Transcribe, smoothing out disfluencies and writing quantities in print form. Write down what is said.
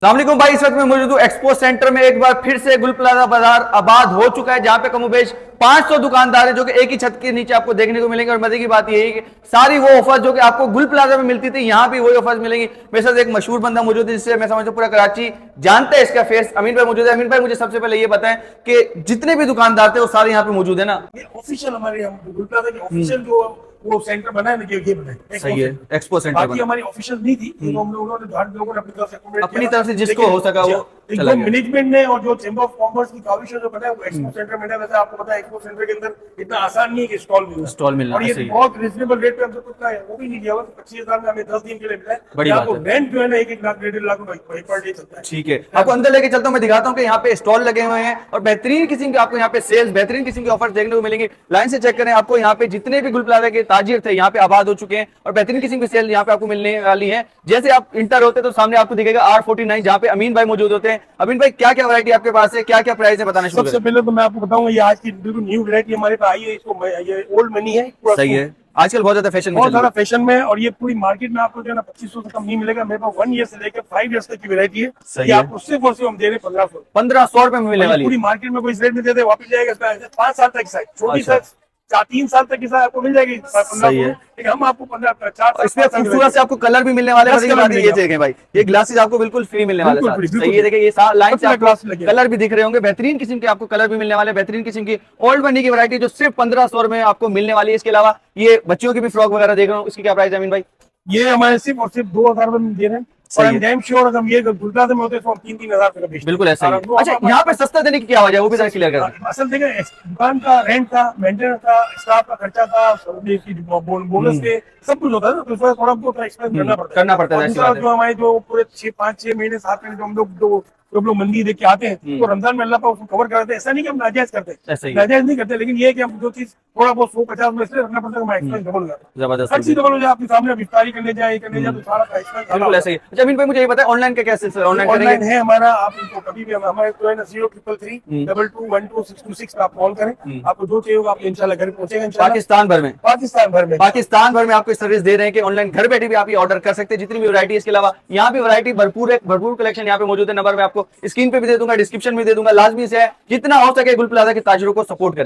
अस्सलाम वालेकुम भाई, इस वक्त मैं मौजूद हूँ एक्सपो सेंटर में। एक बार फिर से गुल प्लाजा बाजार आबाद हो चुका है, जहां पे कमोबेश 500 दुकानदार हैं जो कि एक ही छत के नीचे आपको देखने को मिलेंगे। और मजे की बात यही है कि सारी वो ऑफर जो कि आपको गुल प्लाजा में मिलती थी, यहाँ भी वही ऑफर्स मिलेंगी। मेरे साथ एक मशहूर बंदा मौजूद है जिससे मैं समझता हूँ पूरा कराची जानता है इसका फेस। अमीन भाई मौजूद है। अमीन भाई, मुझे सबसे पहले ये बताएं कि जितने भी दुकानदार थे वो सारे यहाँ पे मौजूद है ना? ये ऑफिशियल हमारे गुल प्लाजा के ऑफिशियल जो वो सेंटर बना है ना, ये बना है सही है, एक्सपो सेंटर बाकी बना। हमारी ऑफिशियल नहीं थी, तो हम लोगों ने हर लोगों ने अपनी तरफ से accommodate अपनी किया तरफ से था। जिसको लेकिन हो सका वो चला जो गया। मैनेजमेंट ने और जो चेंबर ऑफ कॉमर्स की काविश जो बना है वो एक्सपो सेंटर में है। वैसे आपको पता है एक्सपो सेंटर के अंदर इतना आसान नहीं है कि स्टॉल मिलना, और ये सही है। बहुत रिजनेबल रेट पे हमसे कुछ वो भी नहीं दिया हुआ। 25,000 में हमें 10 दिन के लिए मिला है। बड़ी यहाँ बात तो है। रेंट जो है ना 1-1 लाख 1.5 लाख रुपए पर डे चलता है। ठीक है, आपको अंदर लेके चलता हूँ, मैं दिखाता हूँ कि यहाँ पे स्टॉल लगे हुए हैं और बेहतरीन किस्म के आपको यहाँ पे सेल्स, बेहतरीन किस्म के ऑफर देखने को मिलेंगे। लाइन से चेक करें, आपको यहाँ पे जितने भी गुल प्लाजा के ताजिर थे यहाँ पे आबाद हो चुके हैं और बेहतरीन किस्म की सेल यहाँ पे आपको मिलने वाली है। जैसे आप इंटर होते तो सामने आपको दिखेगा R49, जहाँ पे अमीन भाई मौजूद होते हैं। अमीन भाई, क्या क्या वैरायटी आपके पास है, क्या क्या प्राइस है, बताना शुरू सबसे करें। पहले तो मैं आपको बताऊंगा, ये आज की बिल्कुल न्यू वैरायटी हमारे पास आई है। इसको ये ओल्ड मनी है। सही है, आजकल बहुत ज्यादा फैशन में बहुत चल रही सारा है। फैशन में, और ये पूरी मार्केट में आपको जो है ना 2500 से कम नहीं मिलेगा। मेरे पास 1 ईयर से लेकर 5 ईयर्स तक की वैरायटी है। सही ये है। आपको सिर्फ और सिर्फ हम दे रहे हैं 1500। 1500 रुपए में मिलने वाली पूरी है। मार्केट में कोई इस रेट में देते वापस जाएगा। इसका 5 साल तक साइज, छोटी अच्छा। साइज 3 साल तक की साइज आपको मिल जाएगी 1500 सही है। में। लेकिन हम आपको 4 और इसमें खूबसूरत से आपको कलर भी मिलने वाले हैं। मजे की बात ये देखें भाई, ये ग्लासेस आपको बिल्कुल फ्री मिलने वाले बिल्कुल हैं फ्री, साथ। बिल्कुल सही है, देखिए ये लाइन से आपको ग्लास लगे कलर भी दिख रहे होंगे। बेहतरीन किस्म के आपको कलर भी मिलने वाले हैं, बेहतरीन किस्म की ओल्ड मनी की वैरायटी जो सिर्फ 1500 में आपको मिलने वाली है। इसके अलावा ये बच्चों की भी फ्रॉक वगैरह देख रहा हूँ, इसकी क्या प्राइस है अमीन भाई? ये हमारे सिर्फ और सिर्फ 2000 रुपए में दे रहे हैं। और सही हम है। डैम श्योर अगर ये गुलप्लाजा में होते तो हम 3-3 हजार रुपए का बेचते। बिल्कुल ऐसा ही है। और अच्छा, यहाँ पे सस्ता देने की क्या वजह है, वो भी जरा क्लियर कर दें। असल देखिए, दुकान का रेंट था, मेंटेनेंस था, स्टाफ का खर्चा था, बोनस के सब कुछ होता है ना, तो इसमें थोड़ा बहुत एक्सपेंस करना पड़ता है। ऐसी दूसरा बात है। जो हमारे जो पूरे 5-6 महीने 7 महीने जो हम लोग जो लोग मंदी देख के आते हैं, तो रमजान में अल्लाह पाक उसको कवर कराते हैं। ऐसा नहीं कि हम नाजायज करते ऐसा ही हैं, है। नाजायज नहीं करते, लेकिन ये है कि हम जो चीज थोड़ा बहुत 150 में इसलिए रखना पड़ता है, हमारा एक्सपेंस डबल हो जाता है। जबरदस्त हर चीज डबल हो जाए, आपके सामने अब इफ्तारी करने जाए तो सारा एक्सपेंस बिल्कुल ऐसा ही है। अच्छा अमीन भाई, मुझे ये बताएं ऑनलाइन का क्या सिलसिला, ऑनलाइन ऑनलाइन करेंगे? है हमारा। आप इनको कभी भी हमारे जो है ना 033322122626 पे आप कॉल करें, आपको जो चाहिए होगा आप इंशाल्लाह घर पहुंचेगा। इंशाल्लाह पाकिस्तान भर में, पाकिस्तान भर में आपको सर्विस दे रहे हैं कि ऑनलाइन घर बैठे भी आप ये ऑर्डर कर सकते हैं जितनी भी वैरायटी। इसके अलावा यहाँ भी वैरायटी भरपूर है, भरपूर कलेक्शन यहाँ पे मौजूद है। नंबर मैं आपको स्क्रीन पे भी दे दूंगा, डिस्क्रिप्शन में दे दूंगा। लाजमी से है जितना हो सके गुल प्लाजा के ताजरों को सपोर्ट करें।